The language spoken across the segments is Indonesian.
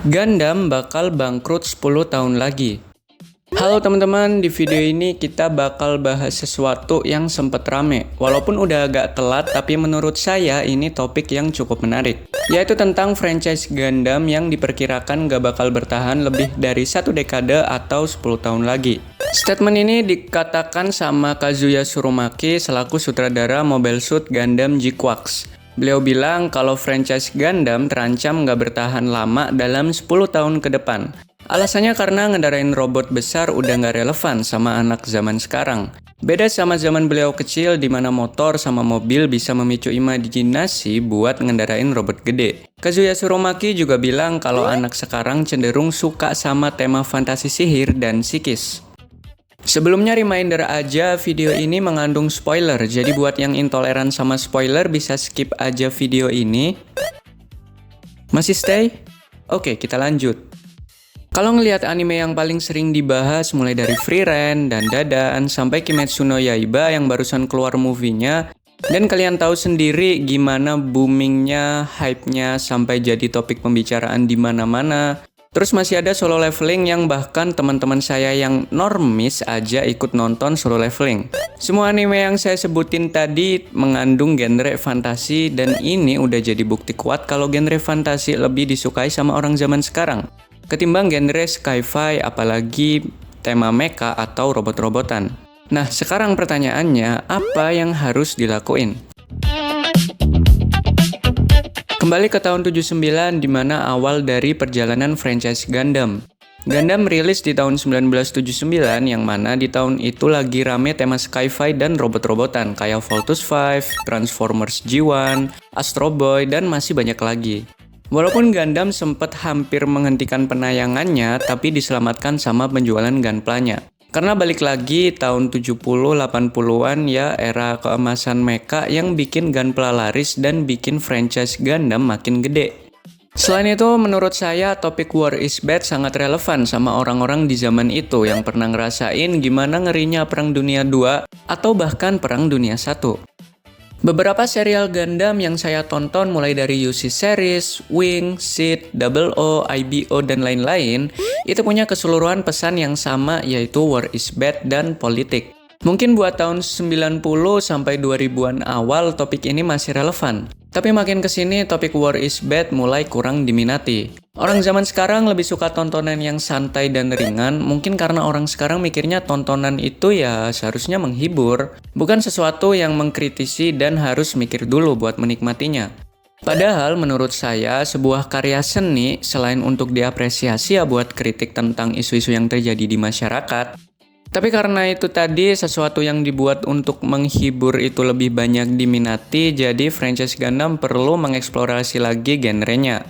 Gundam bakal bangkrut 10 tahun lagi. Halo teman-teman, di video ini kita bakal bahas sesuatu yang sempet rame. Walaupun udah agak telat, tapi menurut saya ini topik yang cukup menarik. Yaitu tentang franchise Gundam yang diperkirakan gak bakal bertahan lebih dari 1 dekade atau 10 tahun lagi. Statement ini dikatakan sama Kazuya Tsurumaki selaku sutradara Mobile Suit Gundam G-Quarks. Beliau bilang kalau franchise Gundam terancam nggak bertahan lama dalam 10 tahun ke depan. Alasannya karena ngendarain robot besar udah nggak relevan sama anak zaman sekarang. Beda sama zaman beliau kecil di mana motor sama mobil bisa memicu imajinasi buat ngendarain robot gede. Kazuya Tsurumaki juga bilang kalau anak sekarang cenderung suka sama tema fantasi sihir dan psikis. Sebelumnya reminder aja, video ini mengandung spoiler, jadi buat yang intoleran sama spoiler bisa skip aja video ini. Masih stay? Oke, kita lanjut. Kalau ngelihat anime yang paling sering dibahas mulai dari Frieren dan Dadan sampai Kimetsu no Yaiba yang barusan keluar movie-nya, dan kalian tahu sendiri gimana boomingnya, hype-nya sampai jadi topik pembicaraan di mana-mana. Terus masih ada Solo Leveling yang bahkan teman-teman saya yang normis aja ikut nonton Solo Leveling. Semua anime yang saya sebutin tadi mengandung genre fantasi dan ini udah jadi bukti kuat kalau genre fantasi lebih disukai sama orang zaman sekarang ketimbang genre sci-fi apalagi tema mecha atau robot-robotan. Nah, sekarang pertanyaannya, apa yang harus dilakuin? Kembali ke tahun 79 di mana awal dari perjalanan franchise Gundam. Gundam rilis di tahun 1979 yang mana di tahun itu lagi rame tema sci-fi dan robot-robotan kayak Voltus V, Transformers G1, Astro Boy, dan masih banyak lagi. Walaupun Gundam sempat hampir menghentikan penayangannya, tapi diselamatkan sama penjualan Gunpla-nya. Karena balik lagi tahun 70-80-an ya era keemasan mecha yang bikin Gunpla laris dan bikin franchise Gundam makin gede. Selain itu menurut saya topik War is Bad sangat relevan sama orang-orang di zaman itu yang pernah ngerasain gimana ngerinya Perang Dunia II atau bahkan Perang Dunia I. Beberapa serial Gundam yang saya tonton mulai dari UC Series, Wing, Seed, Double O, IBO, dan lain-lain itu punya keseluruhan pesan yang sama yaitu War is Bad dan politik. Mungkin buat tahun 90 sampai 2000-an awal topik ini masih relevan. Tapi makin kesini topik War is Bad mulai kurang diminati. Orang zaman sekarang lebih suka tontonan yang santai dan ringan, mungkin karena orang sekarang mikirnya tontonan itu ya seharusnya menghibur, bukan sesuatu yang mengkritisi dan harus mikir dulu buat menikmatinya. Padahal menurut saya sebuah karya seni selain untuk diapresiasi ya buat kritik tentang isu-isu yang terjadi di masyarakat. Tapi karena itu tadi sesuatu yang dibuat untuk menghibur itu lebih banyak diminati, jadi franchise Gundam perlu mengeksplorasi lagi genrenya.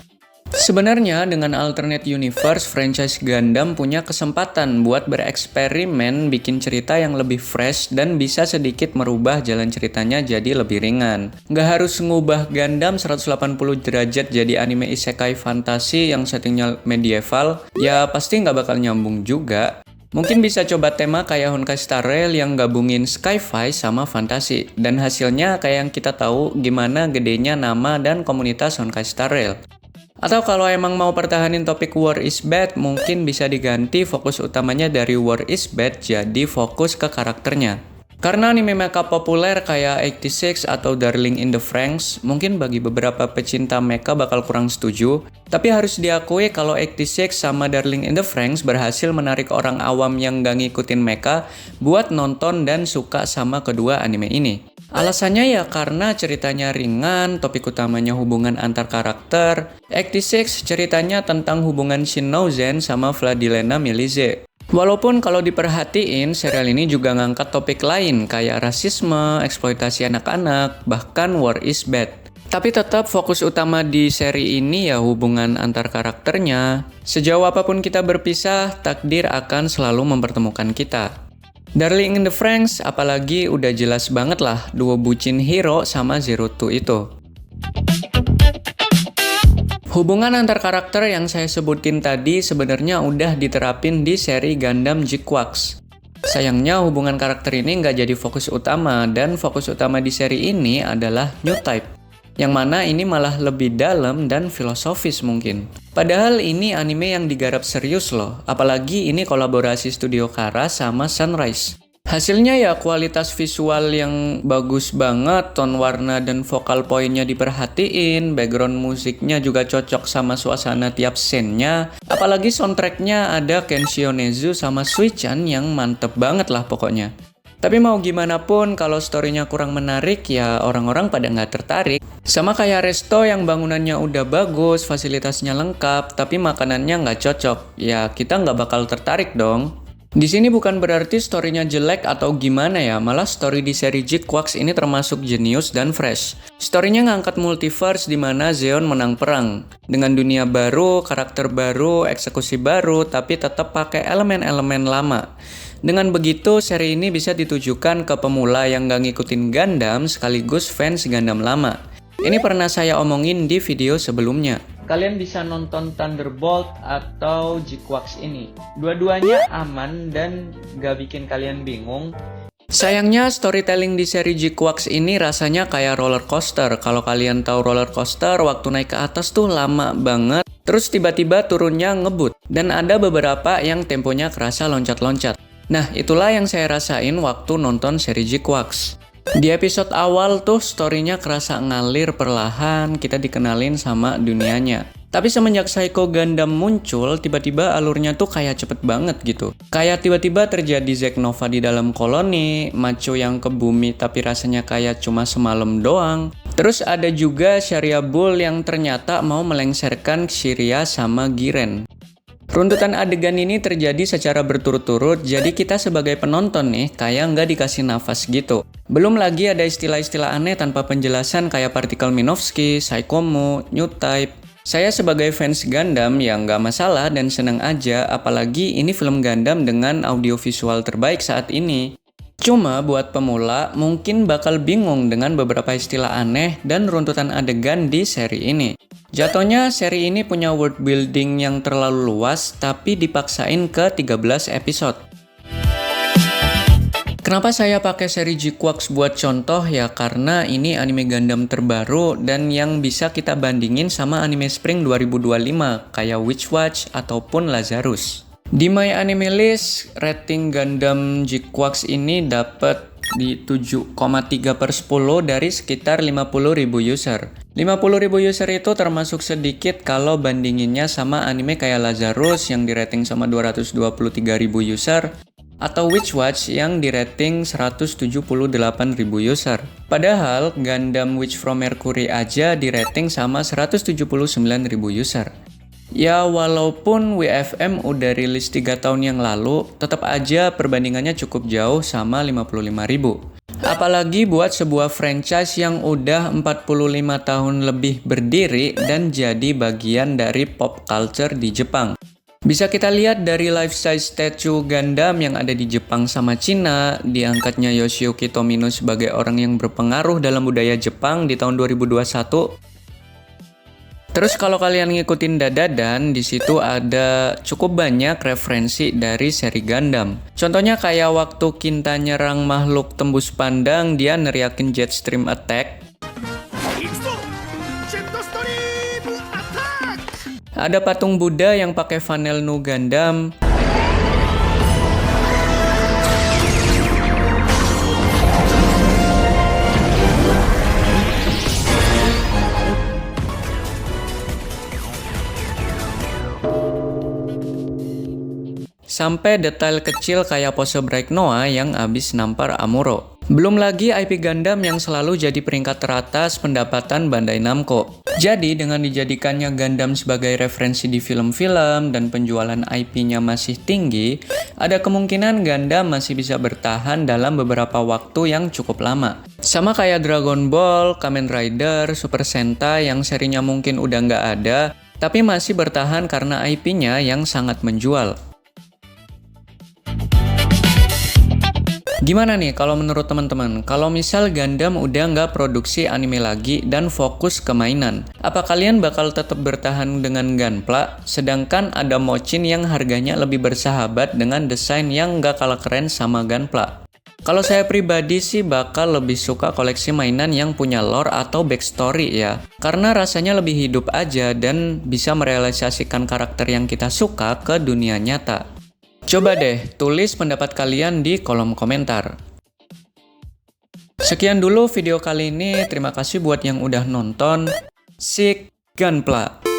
Sebenarnya dengan alternate universe, franchise Gundam punya kesempatan buat bereksperimen bikin cerita yang lebih fresh dan bisa sedikit merubah jalan ceritanya jadi lebih ringan. Nggak harus ngubah Gundam 180 derajat jadi anime isekai fantasi yang settingnya medieval, ya pasti nggak bakal nyambung juga. Mungkin bisa coba tema kayak Honkai Star Rail yang gabungin sci-fi sama fantasi. Dan hasilnya kayak yang kita tahu gimana gedenya nama dan komunitas Honkai Star Rail. Atau kalau emang mau pertahanin topik War is Bad, mungkin bisa diganti fokus utamanya dari War is Bad jadi fokus ke karakternya. Karena anime mecha populer kayak 86 atau Darling in the Franxx, mungkin bagi beberapa pecinta mecha bakal kurang setuju, tapi harus diakui kalau 86 sama Darling in the Franxx berhasil menarik orang awam yang gak ngikutin mecha buat nonton dan suka sama kedua anime ini. Alasannya ya karena ceritanya ringan, topik utamanya hubungan antar karakter. 86 ceritanya tentang hubungan Shin Nozen sama Vladilena Milice. Walaupun kalau diperhatiin, serial ini juga ngangkat topik lain kayak rasisme, eksploitasi anak-anak, bahkan War is Bad. Tapi tetap fokus utama di seri ini ya hubungan antar karakternya. Sejauh apapun kita berpisah, takdir akan selalu mempertemukan kita. Darling in the Franxx apalagi udah jelas banget lah duo bucin Hiro sama Zero Two itu. Hubungan antar karakter yang saya sebutin tadi sebenarnya udah diterapin di seri Gundam G-Quarks. Sayangnya hubungan karakter ini nggak jadi fokus utama dan fokus utama di seri ini adalah New Type. Yang mana ini malah lebih dalam dan filosofis mungkin. Padahal ini anime yang digarap serius loh, apalagi ini kolaborasi Studio Khara sama Sunrise. Hasilnya ya kualitas visual yang bagus banget, tone warna dan vokal poinnya diperhatiin, background musiknya juga cocok sama suasana tiap scene-nya, apalagi soundtracknya ada Kenshio Nezu sama Sui-chan yang mantep banget lah pokoknya. Tapi mau gimana pun, kalau story-nya kurang menarik, ya orang-orang pada nggak tertarik. Sama kayak resto yang bangunannya udah bagus, fasilitasnya lengkap, tapi makanannya nggak cocok. Ya kita nggak bakal tertarik dong. Di sini bukan berarti story-nya jelek atau gimana ya, malah story di seri Jit-Quax ini termasuk jenius dan fresh. Story-nya ngangkat multiverse di mana Zeon menang perang. Dengan dunia baru, karakter baru, eksekusi baru, tapi tetap pakai elemen-elemen lama. Dengan begitu, seri ini bisa ditujukan ke pemula yang gak ngikutin Gundam sekaligus fans Gundam lama. Ini pernah saya omongin di video sebelumnya. Kalian bisa nonton Thunderbolt atau Jit-Quax ini. Dua-duanya aman dan gak bikin kalian bingung. Sayangnya storytelling di seri Jit-Quax ini rasanya kayak roller coaster. Kalau kalian tahu roller coaster, waktu naik ke atas tuh lama banget. Terus tiba-tiba turunnya ngebut. Dan ada beberapa yang temponya kerasa loncat-loncat. Nah, itulah yang saya rasain waktu nonton seri Jit-Quax. Di episode awal tuh story-nya kerasa ngalir perlahan, kita dikenalin sama dunianya. Tapi semenjak Psycho Gundam muncul, tiba-tiba alurnya tuh kayak cepet banget gitu. Kayak tiba-tiba terjadi Zack Nova di dalam koloni, Macho yang ke bumi tapi rasanya kayak cuma semalam doang. Terus ada juga Sharia Bull yang ternyata mau melengsarkan Shiria sama Giren. Runtutan adegan ini terjadi secara berturut-turut, jadi kita sebagai penonton nih kayak nggak dikasih nafas gitu. Belum lagi ada istilah-istilah aneh tanpa penjelasan kayak partikel Minovsky, Psychomo, New Type. Saya sebagai fans Gundam yang nggak masalah dan seneng aja, apalagi ini film Gundam dengan audiovisual terbaik saat ini. Cuma buat pemula mungkin bakal bingung dengan beberapa istilah aneh dan runtutan adegan di seri ini. Jatuhnya seri ini punya world building yang terlalu luas tapi dipaksain ke 13 episode. Kenapa saya pakai seri Jit-Quax buat contoh ya karena ini anime Gundam terbaru dan yang bisa kita bandingin sama anime Spring 2025 kayak Witch Watch ataupun Lazarus. Di My Anime List, rating Gundam Jit-Quax ini dapat di 7,3/10 dari sekitar 50.000 user. 50.000 user itu termasuk sedikit kalau bandinginnya sama anime kayak Lazarus yang dirating sama 223.000 user atau Witch Watch yang dirating 178.000 user. Padahal Gundam Witch from Mercury aja dirating sama 179.000 user. Ya walaupun WFM udah rilis 3 tahun yang lalu, tetap aja perbandingannya cukup jauh sama 55.000. Apalagi buat sebuah franchise yang udah 45 tahun lebih berdiri dan jadi bagian dari pop culture di Jepang. Bisa kita lihat dari life size statue Gundam yang ada di Jepang sama Cina, diangkatnya Yoshiyuki Tomino sebagai orang yang berpengaruh dalam budaya Jepang di tahun 2021. Terus kalau kalian ngikutin Dadadan, di situ ada cukup banyak referensi dari seri Gundam. Contohnya kayak waktu Kinta nyerang makhluk tembus pandang, dia neriakin Jetstream Attack. Ada patung Buddha yang pakai Vanel Nu Gundam. Sampai detail kecil kayak pose Bright Noah yang abis nampar Amuro. Belum lagi IP Gundam yang selalu jadi peringkat teratas pendapatan Bandai Namco. Jadi dengan dijadikannya Gundam sebagai referensi di film-film dan penjualan IP-nya masih tinggi, ada kemungkinan Gundam masih bisa bertahan dalam beberapa waktu yang cukup lama. Sama kayak Dragon Ball, Kamen Rider, Super Sentai yang serinya mungkin udah nggak ada, tapi masih bertahan karena IP-nya yang sangat menjual. Gimana nih kalau menurut teman-teman? Kalau misal Gundam udah nggak produksi anime lagi dan fokus ke mainan, apa kalian bakal tetap bertahan dengan Gunpla? Sedangkan ada Mochin yang harganya lebih bersahabat dengan desain yang nggak kalah keren sama Gunpla. Kalau saya pribadi sih bakal lebih suka koleksi mainan yang punya lore atau backstory ya. Karena rasanya lebih hidup aja dan bisa merealisasikan karakter yang kita suka ke dunia nyata. Coba deh, tulis pendapat kalian di kolom komentar. Sekian dulu video kali ini, terima kasih buat yang udah nonton. Sik Gunpla.